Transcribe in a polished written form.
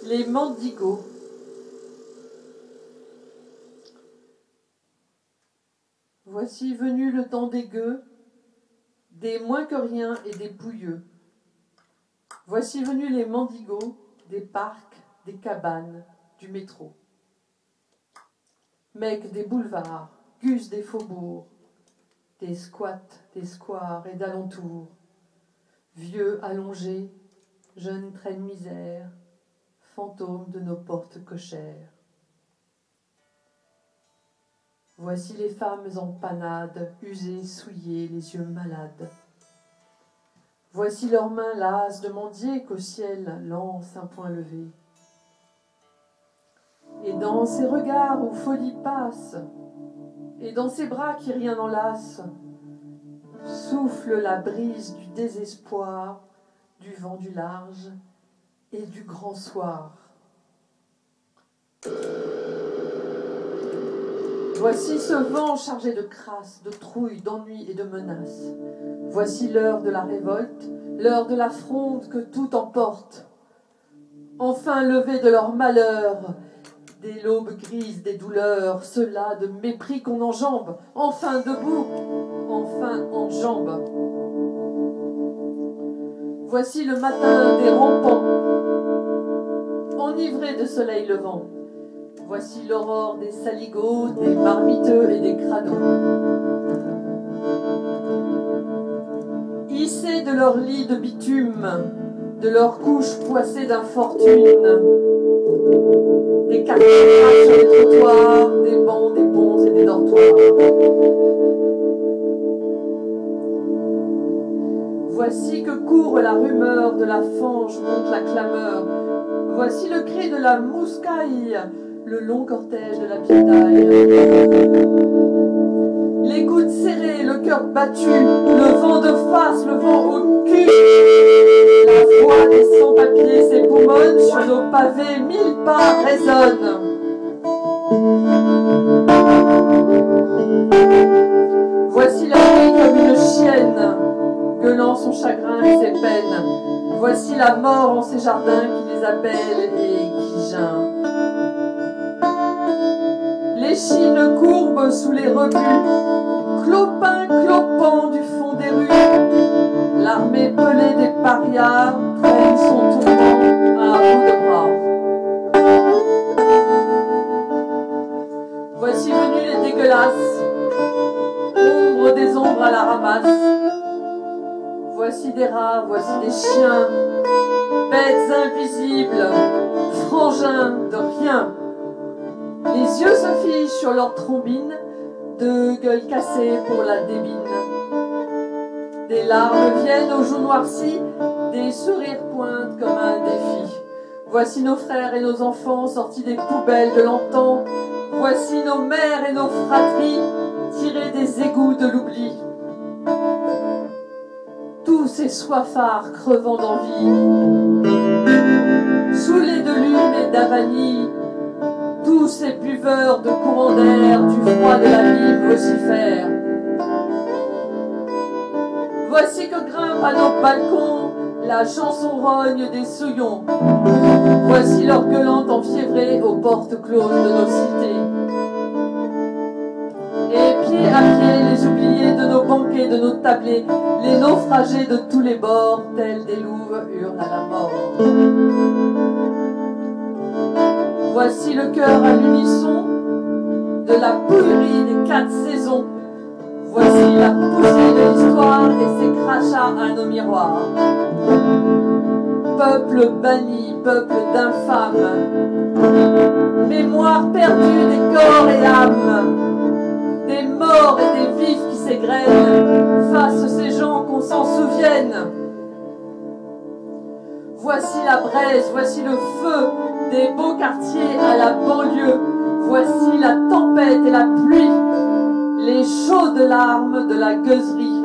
Les mendigos. Voici venu le temps des gueux, des moins que rien et des pouilleux. Voici venus les mendigos des parcs, des cabanes, du métro. Mecs des boulevards, gus des faubourgs, des squats, des squares et d'alentours. Vieux allongés, jeunes traînes misère, fantômes de nos portes cochères. Voici les femmes en panade, usées, souillées, les yeux malades. Voici leurs mains lasses de mendier qu'au ciel lance un poing levé. Et dans ces regards où folie passe, et dans ces bras qui rien n'enlacent, souffle la brise du désespoir, du vent du large et du grand soir. Voici ce vent chargé de crasse, de trouille, d'ennui et de menaces. Voici l'heure de la révolte, l'heure de la fronde que tout emporte. Enfin levés de leur malheur, des l'aube grise des douleurs, ceux-là de mépris qu'on enjambe, enfin debout, enfin en jambes. Voici le matin des rampants, enivrés de soleil levant. Voici l'aurore des saligots, des marmiteux et des crados. Hissés de leur lit de bitume, de leurs couches poissées d'infortune, des carcasses sur les trottoirs, des bancs, des ponts et des dortoirs. Voici que court la rumeur, de la fange monte la clameur. Voici le cri de la mouscaille, le long cortège de la piétaille. Les coudes serrés, le cœur battu, le vent de face, le vent au cul. La voix des sans-papiers s'époumonne, sur nos pavés, 1000 pas résonnent. Voici la nuit comme une chienne, gueulant son chagrin et ses peines. Voici la mort en ces jardins qui les appelle et qui geint. L'échine courbe sous les rebuts, clopin clopant du fond des rues, l'armée pelée des parias traîne son tourment à bout de bras. Voici venus les dégueulasses, ombre des ombres à la ramasse. Voici des rats, voici des chiens, bêtes invisibles, frangins de rien. Les yeux se fichent sur leur trombine, de gueules cassées pour la débine. Des larmes viennent aux joues noircies, des sourires pointent comme un défi. Voici nos frères et nos enfants sortis des poubelles de l'antan. Voici nos mères et nos fratries tirées des égouts de l'oubli. Tous ces soifards crevant d'envie, saoulés de lune et d'avanie, tous ces buveurs de courant d'air, du froid de la vie vocifèrent. Voici que grimpe à nos balcons la chanson rogne des souillons. Voici leur gueulante enfiévrée aux portes closes de nos cités. Et pied à pied, les oubliés de nos banquets, de nos tablés, les naufragés de tous les bords, tels des louves hurlent à la mort. Voici le cœur à l'unisson de la pouillerie des 4 saisons. Voici la poussée de l'histoire et ses crachats à nos miroirs. Peuple banni, peuple d'infâmes, mémoire perdue des corps et âmes, des morts et des vifs qui s'égrènent, face ces gens qu'on s'en souvienne. Voici la braise, voici le feu des beaux quartiers à la banlieue. Voici la tempête et la pluie, les chaudes larmes de la gueuserie.